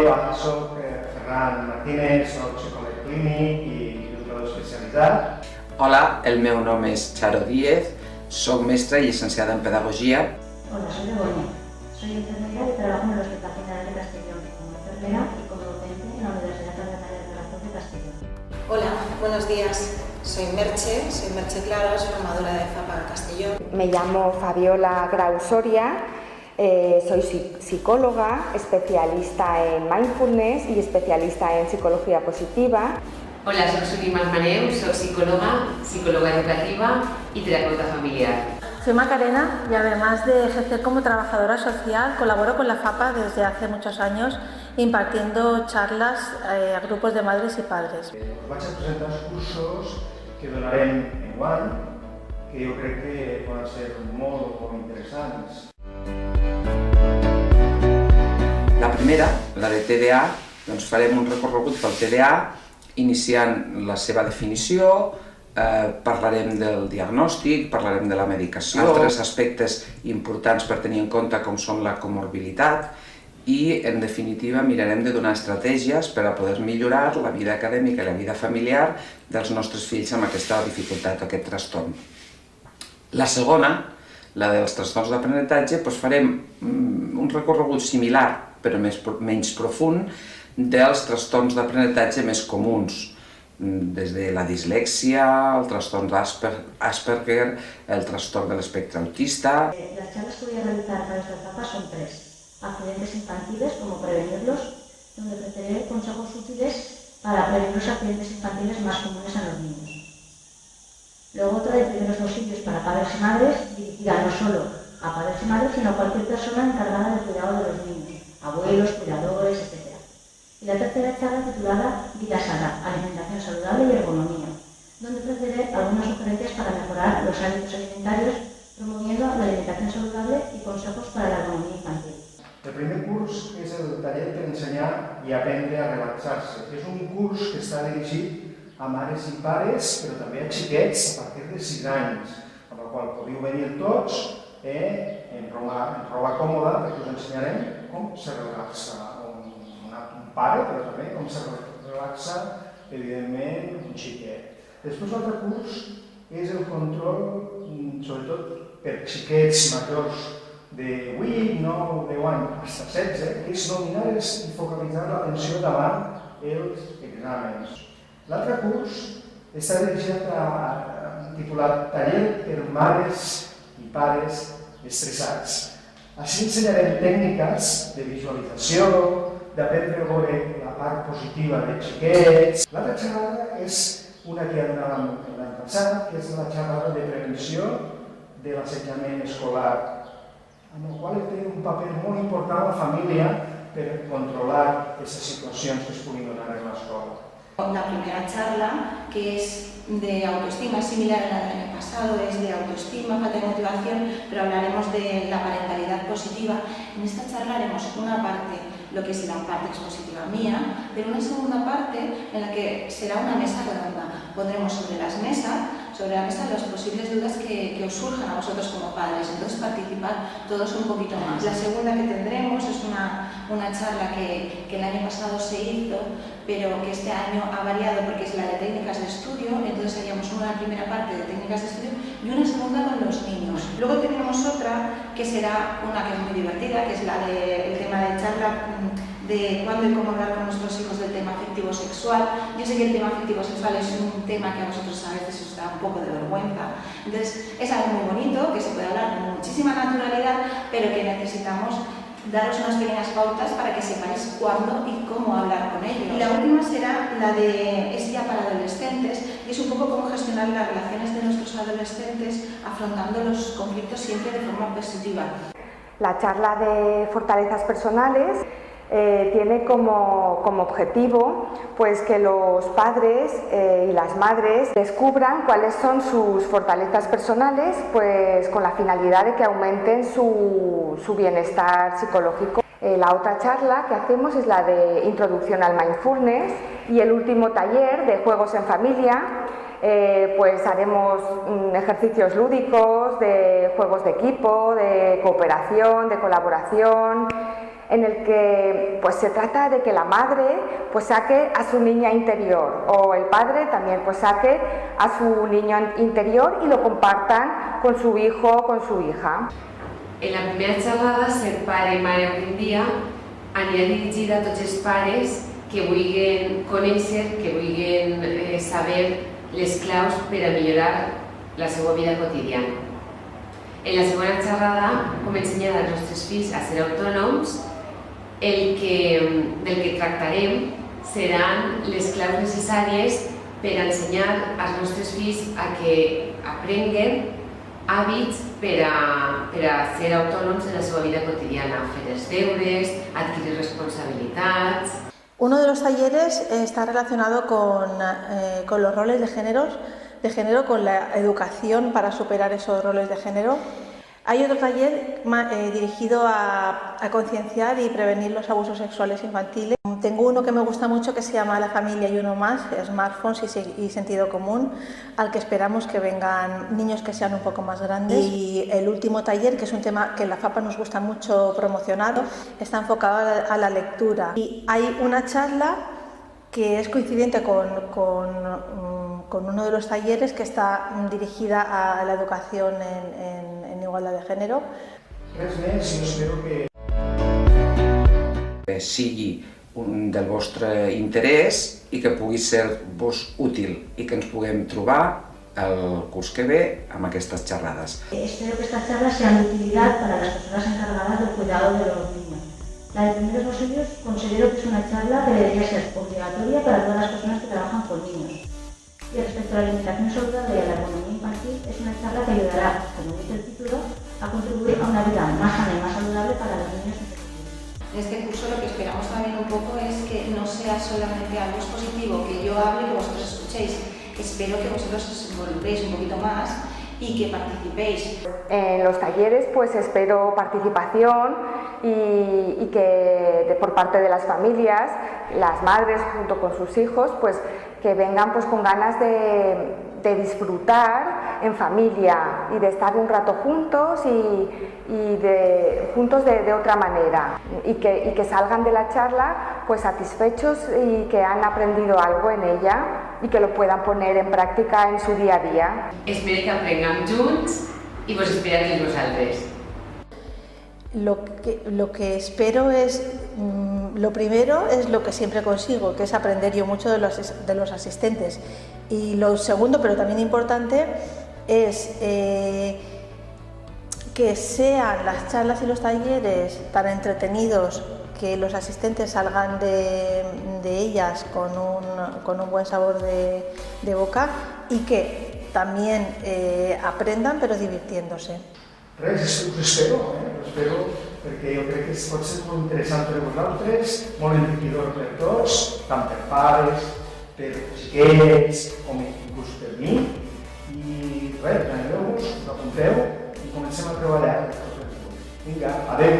hola, soc Ferran Martínez, soc psicòleg clínic i educador especialitzat. Hola, el meu nom és Charo Díez, soc mestra i llicenciada en Pedagogia. Hola, soy Begoña, soy enfermera y trabajo en el Hospital General de Castellón como enfermera y como docente en la Universidad Candelaria de Corazón de Castellón. Hola, buenos días. Soy Merche Claro, soy formadora de FAPA Castellón. Me llamo Fabiola Grau Soria, soy psicóloga, especialista en mindfulness y especialista en psicología positiva. Hola, soy Suri Maneu, soy psicóloga educativa y terapeuta familiar. Soy Macarena y además de ejercer como trabajadora social, colaboro con la FAPA desde hace muchos años impartiendo charlas a grupos de madres y padres. Us vaig a presentar els cursos que donarem enguany, que jo crec que poden ser molt interessants. La primera, la de TDA, doncs farem un recorregut pel TDA, iniciant la seva definició, parlarem del diagnòstic, parlarem de la medicació, altres aspectes importants per tenir en compte com són la comorbilitat i, en definitiva, mirarem de donar estratègies per a poder millorar la vida acadèmica i la vida familiar dels nostres fills amb aquesta dificultat o aquest trastorn. La segona, la dels trastorns d'aprenentatge, doncs farem un recorregut similar, però menys profund, dels trastorns d'aprenentatge més comuns, des de la dislèxia, el trastorn d'Asperger, el trastorn de l'espectre autista. Las charlas que voy a realizar para esta etapa son 3. Accidentes infantiles, cómo prevenirlos, donde ofreceré consejos útiles para prevenir los accidentes infantiles más comunes en los niños. Luego otra de primeros auxilios para padres y madres, dirigida no solo a padres y madres, sino a cualquier persona encargada del cuidado de los niños, abuelos, cuidadores, etc. Y la tercera charla titulada Vida sana, alimentación saludable y ergonomía, donde ofreceré algunas sugerencias para mejorar los hábitos alimentarios, promoviendo la alimentación saludable y consejos para la ergonomía infantil. El primer curs és el taller per ensenyar i aprendre a relaxar-se. És un curs que està dirigit a mares i pares, però també a xiquets a partir de 6 anys, amb el qual podeu venir tots en roba còmoda, perquè us ensenyarem com se relaxa un pare, però també com se relaxa, evidentment, un xiquet. Després l'altre curs és el control, sobretot per xiquets majors de 8, 9, 10 anys, fins a 16, que és dominar i focalitzar l'atenció davant els exàmens. L'altre curs està dirigit titulat Taller per mares i pares estressats. Així ensenyarem tècniques de visualització, d'aprendre a veure la part positiva dels xiquets. L'altra xerrada és una que ja donàvem l'any passat, que és la xerrada de prevenció de l'assetjament escolar, amb el qual té un paper molt important la família per controlar aquestes situacions que es puguin donar en l'escola. La primera charla, que es de autoestima, es similar a la del año pasado, es de autoestima, falta de motivación, pero hablaremos de la parentalidad positiva. En esta charla haremos una parte, lo que es la parte expositiva mía, pero una segunda parte en la que será una mesa redonda. Pondremos sobre la mesa las posibles dudas que os surjan a vosotros como padres, entonces participar todos un poquito más. La segunda que tendremos es una charla que el año pasado se hizo, pero que este año ha variado porque es la de técnicas de estudio, entonces haríamos una primera parte de técnicas de estudio y una segunda con los niños. Luego tenemos otra que será una que es muy divertida, que es la del tema de charla de cuándo y cómo hablar con nuestros hijos del tema afectivo-sexual. Yo sé que el tema afectivo-sexual es un tema que a vosotros a veces os da un poco de vergüenza. Entonces es algo muy bonito, que se puede hablar con muchísima naturalidad, pero que necesitamos daros unas pequeñas pautas para que sepáis cuándo y cómo hablar con ellos. Y la última será la de es ya para adolescentes y es un poco cómo gestionar las relaciones de nuestros adolescentes afrontando los conflictos siempre de forma positiva. La charla de fortalezas personales tiene como objetivo pues, que los padres y las madres descubran cuáles son sus fortalezas personales pues, con la finalidad de que aumenten su bienestar psicológico. La otra charla que hacemos es la de Introducción al Mindfulness y el último taller de Juegos en Familia. Pues haremos ejercicios lúdicos, de juegos de equipo, de cooperación, de colaboración, en el que pues se trata de que la madre pues saque a su niña interior, o el padre también pues saque a su niño interior y lo compartan con su hijo o con su hija. En la primera xerrada, Ser pare i mare avui en dia, anirà dirigida a tots els pares que vulguin conèixer, que vulguin saber les claus per a millorar la seva vida quotidiana. En la segona xerrada, com ensenyar als nostres fills a ser autònoms, del que tractarem seran les claus necessàries per a ensenyar als nostres fills a que aprenguen hàbits per a ser autònoms en la seva vida quotidiana, fer els deures, adquirir responsabilitats. Uno de los talleres está relacionado con los roles de género, con la educación para superar esos roles de género. Hay otro taller dirigido a concienciar y prevenir los abusos sexuales infantiles. Tengo uno que me gusta mucho que se llama La familia y uno más, smartphones y sentido común, al que esperamos que vengan niños que sean un poco más grandes. Y el último taller, que es un tema que en la FAPA nos gusta mucho promocionar, está enfocado a la lectura. Y hay una charla que es coincidente con uno de los talleres que está dirigida a la educación en igualdad de género. Res més, jo espero que sigui del vostre interès i que pugui ser-vos útil i que ens puguem trobar el curs que ve amb aquestes xerrades. Espero que estas charlas sean de utilidad para las personas encargadas del cuidado de los niños. La de primeros auxilios considero que es una charla que debería ser obligatoria para todas las personas que trabajan con niños. Y respecto a la alimentación saludable y a la ergonomía infantil, es una charla que ayudará, como dice el título, a contribuir a una vida más sana y más saludable para los niños en el futuro. En este curso lo que esperamos también un poco es que no sea solamente algo positivo, que yo hable y que vosotros escuchéis. Espero que vosotros os involucréis un poquito más y que participéis. En los talleres pues espero participación y que por parte de las familias, las madres junto con sus hijos, pues que vengan pues con ganas de disfrutar en familia y de estar un rato juntos juntos de otra manera y que salgan de la charla pues satisfechos y que han aprendido algo en ella y que lo puedan poner en práctica en su día a día. Espero que aprenguem junts i vos esperarem vosaltres. Lo que espero es, lo primero es lo que siempre consigo, que es aprender yo mucho de los asistentes. Y lo segundo, pero también importante, es que sean las charlas y los talleres tan entretenidos que los asistentes salgan de ellas con un buen sabor de boca y que también aprendan pero divirtiéndose. Res, us espero, perquè jo crec que pot ser molt interessant per a vosaltres, molt enriquidor per tots, tant per pares, per xiquets, com inclús per mi. I res, animeu-vos, us apunteu i comencem a treballar. Vinga, adeu!